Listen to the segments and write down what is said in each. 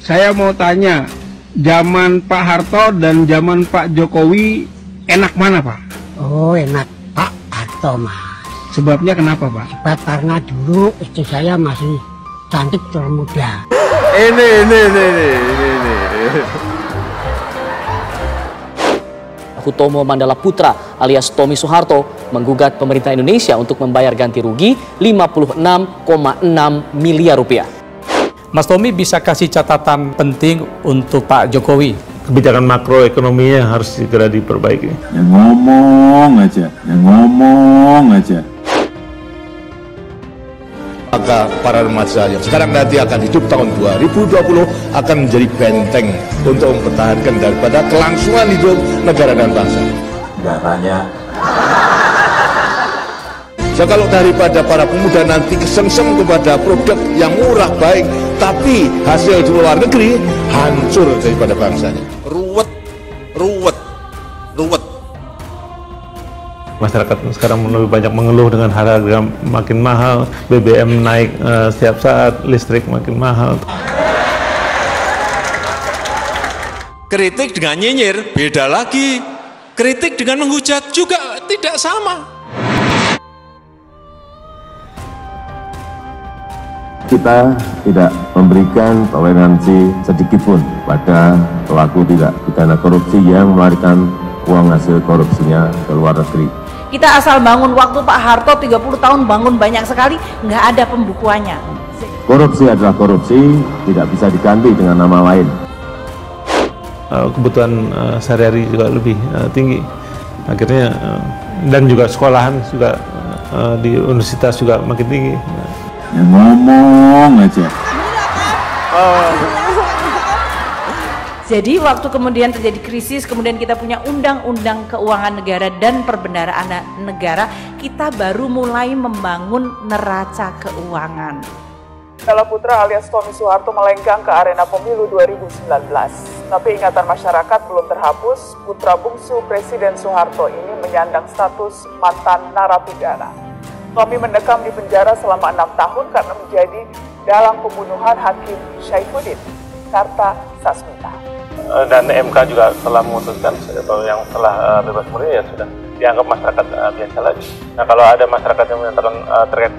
Saya mau tanya, zaman Pak Harto dan zaman Pak Jokowi enak mana, Pak? Oh, enak Pak Harto, Mas. Sebabnya kenapa, Pak? Sebab karena dulu istri saya masih cantik termuda. Ini. Hutomo Mandala Putra alias Tommy Soeharto menggugat pemerintah Indonesia untuk membayar ganti rugi 56,6 miliar rupiah. Mas Tommy bisa kasih catatan penting untuk Pak Jokowi. Kebijakan makroekonominya harus segera diperbaiki. Yang ngomong aja. Maka para remaja yang sekarang nanti akan hidup tahun 2020 akan menjadi benteng untuk mempertahankan daripada kelangsungan hidup negara dan bangsa. Negaranya. So, kalau daripada para pemuda nanti kesengsem kepada produk yang murah baik, tapi hasil di luar negeri hancur daripada bangsanya. Ruwet. Masyarakat sekarang lebih banyak mengeluh dengan harga makin mahal, BBM naik setiap saat, listrik makin mahal. Kritik dengan nyinyir beda lagi. Kritik dengan menghujat juga tidak sama. Kita tidak memberikan toleransi sedikitpun pada pelaku tindak pidana korupsi yang melarikan uang hasil korupsinya ke luar negeri. Kita asal bangun, waktu Pak Harto 30 tahun bangun banyak sekali, nggak ada pembukuannya. Korupsi adalah korupsi, tidak bisa diganti dengan nama lain. Kebutuhan sehari-hari juga lebih tinggi. Akhirnya dan juga sekolahan juga di universitas juga makin tinggi. Yang ngomong aja. Jadi waktu kemudian terjadi krisis, kemudian kita punya undang-undang keuangan negara dan perbendaharaan negara, kita baru mulai membangun neraca keuangan. Mandala Putra alias Tommy Soeharto melenggang ke arena pemilu 2019. Tapi ingatan masyarakat belum terhapus, putra bungsu Presiden Soeharto ini menyandang status mantan narapidana. Tommy mendekam di penjara selama 6 tahun karena menjadi dalang pembunuhan Hakim Saifuddin Kartasasmita. Dan MK juga telah memutuskan bahwa yang telah bebas murni ya sudah dianggap masyarakat biasa lagi. Nah, kalau ada masyarakat yang menyatakan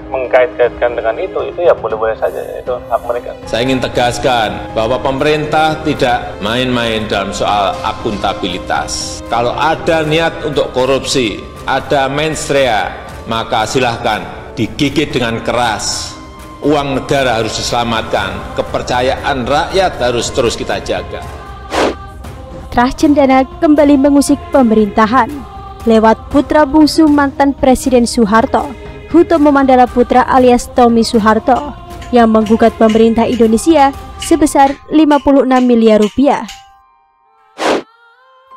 mengkait-kaitkan dengan itu ya boleh-boleh saja, itu hak mereka. Saya ingin tegaskan bahwa pemerintah tidak main-main dalam soal akuntabilitas. Kalau ada niat untuk korupsi, ada mensrea, maka silahkan digigit dengan keras. Uang negara harus diselamatkan, kepercayaan rakyat harus terus kita jaga. Trah Cendana kembali mengusik pemerintahan lewat putra bungsu mantan Presiden Soeharto, Hutomo Mandala Putra alias Tommy Soeharto, yang menggugat pemerintah Indonesia sebesar 56 miliar rupiah.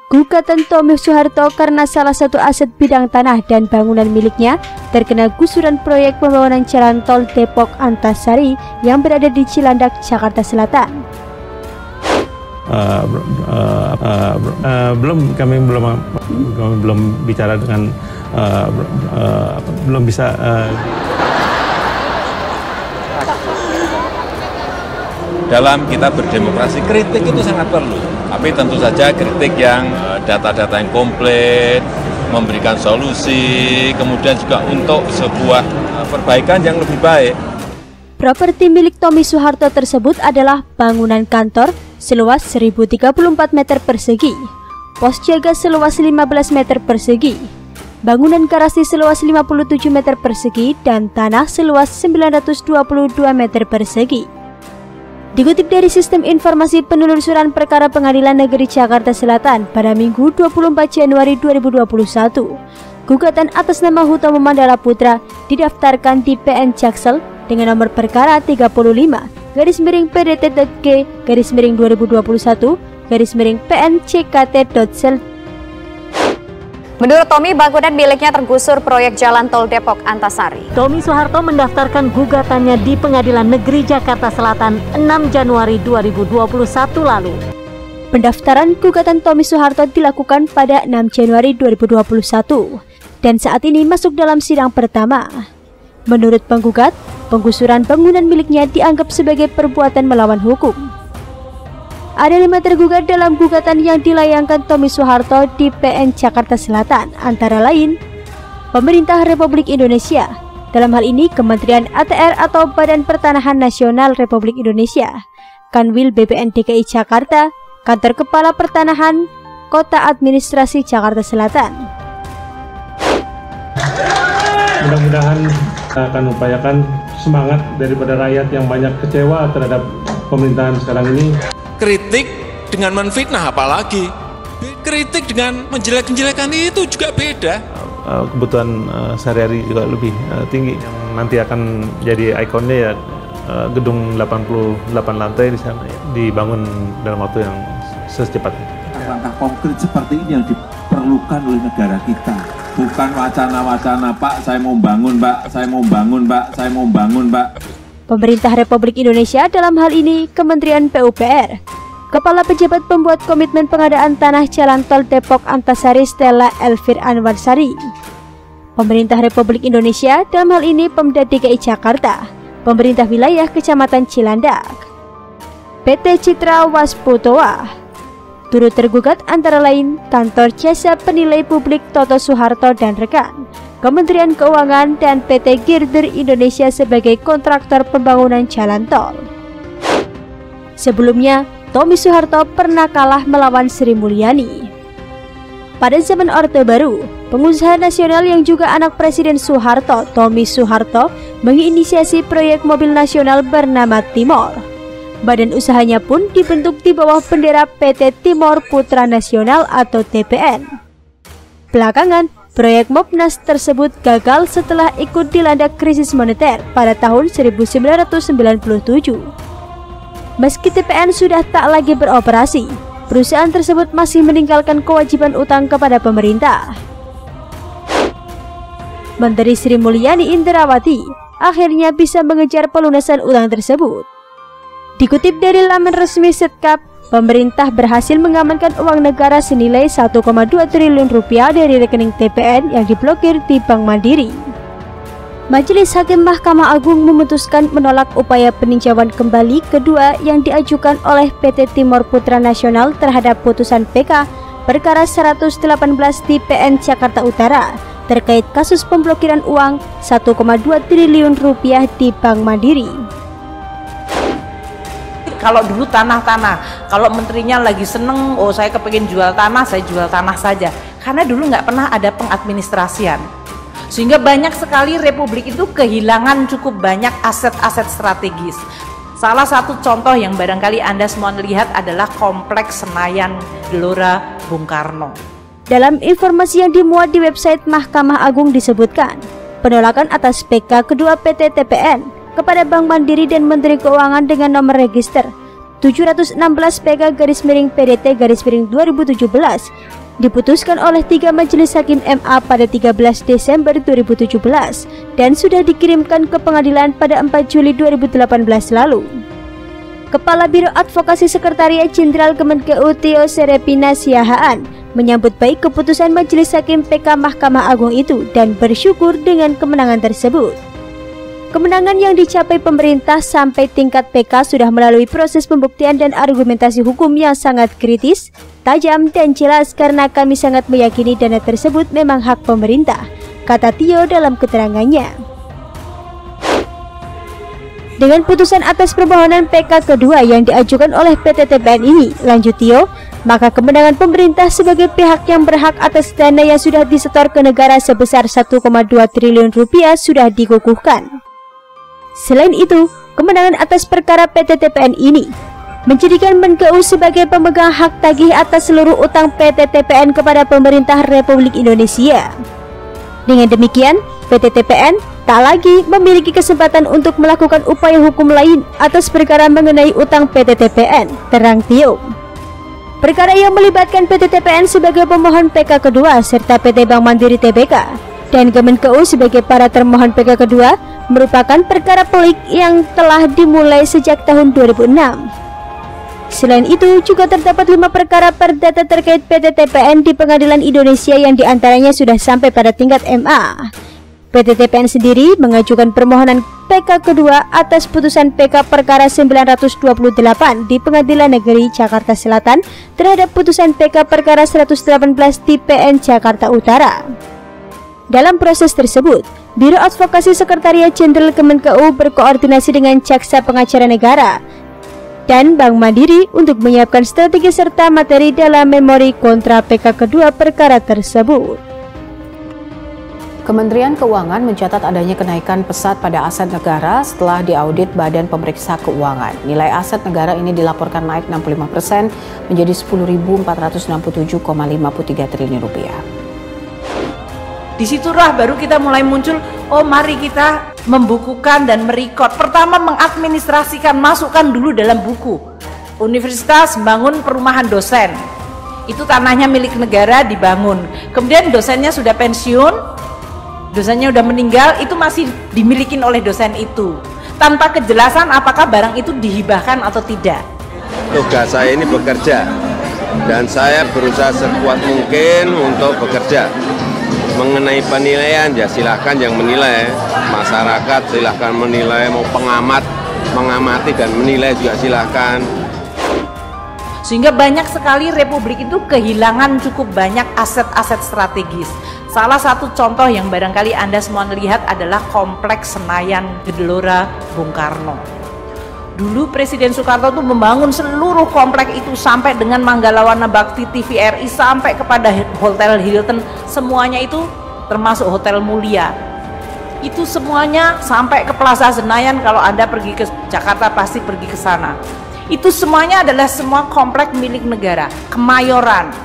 Gugatan Tommy Soeharto karena salah satu aset bidang tanah dan bangunan miliknya terkena gusuran proyek pembangunan jalan tol Depok Antasari yang berada di Cilandak, Jakarta Selatan. Kami belum bicara dengan belum bisa Dalam kita berdemokrasi, kritik itu sangat perlu. Tapi tentu saja kritik yang data-data yang komplit, memberikan solusi, kemudian juga untuk sebuah perbaikan yang lebih baik. Properti milik Tommy Soeharto tersebut adalah bangunan kantor seluas 1034 meter persegi, pos jaga seluas 15 meter persegi, bangunan garasi seluas 57 meter persegi, dan tanah seluas 922 meter persegi. Dikutip dari Sistem Informasi Penelusuran Perkara Pengadilan Negeri Jakarta Selatan pada Minggu 24 Januari 2021, gugatan atas nama Hutomo Mandala Putra didaftarkan di PN Jaksel dengan nomor perkara 35-PDT.G/2021-PN-CKT.Sel. Menurut Tommy, bangunan miliknya tergusur proyek jalan tol Depok Antasari. Tommy Soeharto mendaftarkan gugatannya di Pengadilan Negeri Jakarta Selatan 6 Januari 2021 lalu. Pendaftaran gugatan Tommy Soeharto dilakukan pada 6 Januari 2021 dan saat ini masuk dalam sidang pertama. Menurut penggugat, penggusuran bangunan miliknya dianggap sebagai perbuatan melawan hukum. Ada 5 tergugat dalam gugatan yang dilayangkan Tommy Soeharto di PN Jakarta Selatan, antara lain Pemerintah Republik Indonesia, dalam hal ini Kementerian ATR atau Badan Pertanahan Nasional Republik Indonesia, Kanwil BPN DKI Jakarta, Kantor Kepala Pertanahan, Kota Administrasi Jakarta Selatan. Mudah-mudahan kita akan upayakan semangat daripada rakyat yang banyak kecewa terhadap pemerintahan sekarang ini. Kritik dengan menfitnah apalagi, kritik dengan menjelek-jelekan itu juga beda. Kebutuhan sehari-hari juga lebih tinggi. Yang nanti akan jadi ikonnya ya gedung 88 lantai di sana ya, dibangun dalam waktu yang secepatnya. Langkah konkret seperti ini yang diperlukan oleh negara kita. Bukan wacana-wacana, Pak, saya mau bangun, Pak, saya mau bangun, Pak, saya mau bangun, Pak. Pemerintah Republik Indonesia dalam hal ini Kementerian PUPR, Kepala Pejabat Pembuat Komitmen Pengadaan Tanah Jalan Tol Depok Antasari Stella Elvir Anwarsari. Pemerintah Republik Indonesia dalam hal ini Pemda DKI Jakarta, Pemerintah Wilayah Kecamatan Cilandak, PT Citra Wasputoa. Turut tergugat antara lain Kantor Jasa Penilai Publik Toto Soeharto dan rekan, Kementerian Keuangan dan PT Girder Indonesia sebagai kontraktor pembangunan jalan tol. Sebelumnya, Tommy Soeharto pernah kalah melawan Sri Mulyani. Pada zaman Orde Baru, pengusaha nasional yang juga anak Presiden Soeharto, Tommy Soeharto, menginisiasi proyek mobil nasional bernama Timor. Badan usahanya pun dibentuk di bawah bendera PT Timor Putra Nasional atau TPN. Belakangan, proyek Mopnas tersebut gagal setelah ikut dilanda krisis moneter pada tahun 1997. Meski TPN sudah tak lagi beroperasi, perusahaan tersebut masih meninggalkan kewajiban utang kepada pemerintah. Menteri Sri Mulyani Indrawati akhirnya bisa mengejar pelunasan utang tersebut. Dikutip dari laman resmi Setkap, pemerintah berhasil mengamankan uang negara senilai 1,2 triliun rupiah dari rekening TPN yang diblokir di Bank Mandiri. Majelis Hakim Mahkamah Agung memutuskan menolak upaya peninjauan kembali kedua yang diajukan oleh PT Timor Putra Nasional terhadap putusan PK perkara 118 di PN Jakarta Utara terkait kasus pemblokiran uang 1,2 triliun rupiah di Bank Mandiri. Kalau dulu tanah-tanah, kalau menterinya lagi seneng, oh saya kepingin jual tanah, saya jual tanah saja. Karena dulu nggak pernah ada pengadministrasian. Sehingga banyak sekali Republik itu kehilangan cukup banyak aset-aset strategis. Salah satu contoh yang barangkali Anda semua lihat adalah Kompleks Senayan Gelora Bung Karno. Dalam informasi yang dimuat di website Mahkamah Agung disebutkan, penolakan atas PK kedua PT TPN kepada Bank Mandiri dan Menteri Keuangan dengan nomor register 716 PK-PDT-2017 diputuskan oleh 3 Majelis Hakim MA pada 13 Desember 2017 dan sudah dikirimkan ke pengadilan pada 4 Juli 2018 lalu. Kepala Biro Advokasi Sekretariat Jenderal Kemenkeu Tio Serepina Siahaan menyambut baik keputusan Majelis Hakim PK Mahkamah Agung itu dan bersyukur dengan kemenangan tersebut. Kemenangan yang dicapai pemerintah sampai tingkat PK sudah melalui proses pembuktian dan argumentasi hukum yang sangat kritis, tajam dan jelas karena kami sangat meyakini dana tersebut memang hak pemerintah, kata Tio dalam keterangannya. Dengan putusan atas permohonan PK kedua yang diajukan oleh PT TPN ini, lanjut Tio, maka kemenangan pemerintah sebagai pihak yang berhak atas dana yang sudah disetor ke negara sebesar 1,2 triliun rupiah sudah dikukuhkan. Selain itu, kemenangan atas perkara PT TPN ini menjadikan Menkeu sebagai pemegang hak tagih atas seluruh utang PT TPN kepada pemerintah Republik Indonesia. Dengan demikian, PT TPN tak lagi memiliki kesempatan untuk melakukan upaya hukum lain atas perkara mengenai utang PT TPN, terang Tio. Perkara yang melibatkan PT TPN sebagai pemohon PK kedua serta PT Bank Mandiri Tbk dan Kemenkeu sebagai para termohon PK kedua merupakan perkara pelik yang telah dimulai sejak tahun 2006. Selain itu, juga terdapat 5 perkara perdata terkait PT TPN di Pengadilan Indonesia yang diantaranya sudah sampai pada tingkat MA. PT TPN sendiri mengajukan permohonan PK kedua atas putusan PK perkara 928 di Pengadilan Negeri Jakarta Selatan terhadap putusan PK perkara 118 di PN Jakarta Utara. Dalam proses tersebut, Biro Advokasi Sekretariat Jenderal Kemenkeu berkoordinasi dengan Jaksa Pengacara Negara dan Bank Mandiri untuk menyiapkan strategi serta materi dalam memori kontra PK kedua perkara tersebut. Kementerian Keuangan mencatat adanya kenaikan pesat pada aset negara setelah diaudit Badan Pemeriksa Keuangan. Nilai aset negara ini dilaporkan naik 65% menjadi 10.467,53 triliun rupiah. Disitulah baru kita mulai muncul, oh mari kita membukukan dan merekod. Pertama mengadministrasikan, masukkan dulu dalam buku. Universitas bangun perumahan dosen, itu tanahnya milik negara dibangun. Kemudian dosennya sudah pensiun, dosennya udah meninggal, itu masih dimiliki oleh dosen itu tanpa kejelasan apakah barang itu dihibahkan atau tidak. Tugas saya ini bekerja dan saya berusaha sekuat mungkin untuk bekerja. Mengenai penilaian ya silahkan yang menilai, masyarakat silahkan menilai, mau pengamat mengamati dan menilai juga silahkan. Sehingga banyak sekali Republik itu kehilangan cukup banyak aset-aset strategis. Salah satu contoh yang barangkali Anda semua lihat adalah Kompleks Senayan Gelora Bung Karno. Dulu Presiden Soekarno itu membangun seluruh kompleks itu sampai dengan Manggalawana Bakti TVRI sampai kepada Hotel Hilton, semuanya itu termasuk Hotel Mulia. Itu semuanya sampai ke Plaza Senayan, kalau Anda pergi ke Jakarta pasti pergi ke sana. Itu semuanya adalah semua kompleks milik negara. Kemayoran,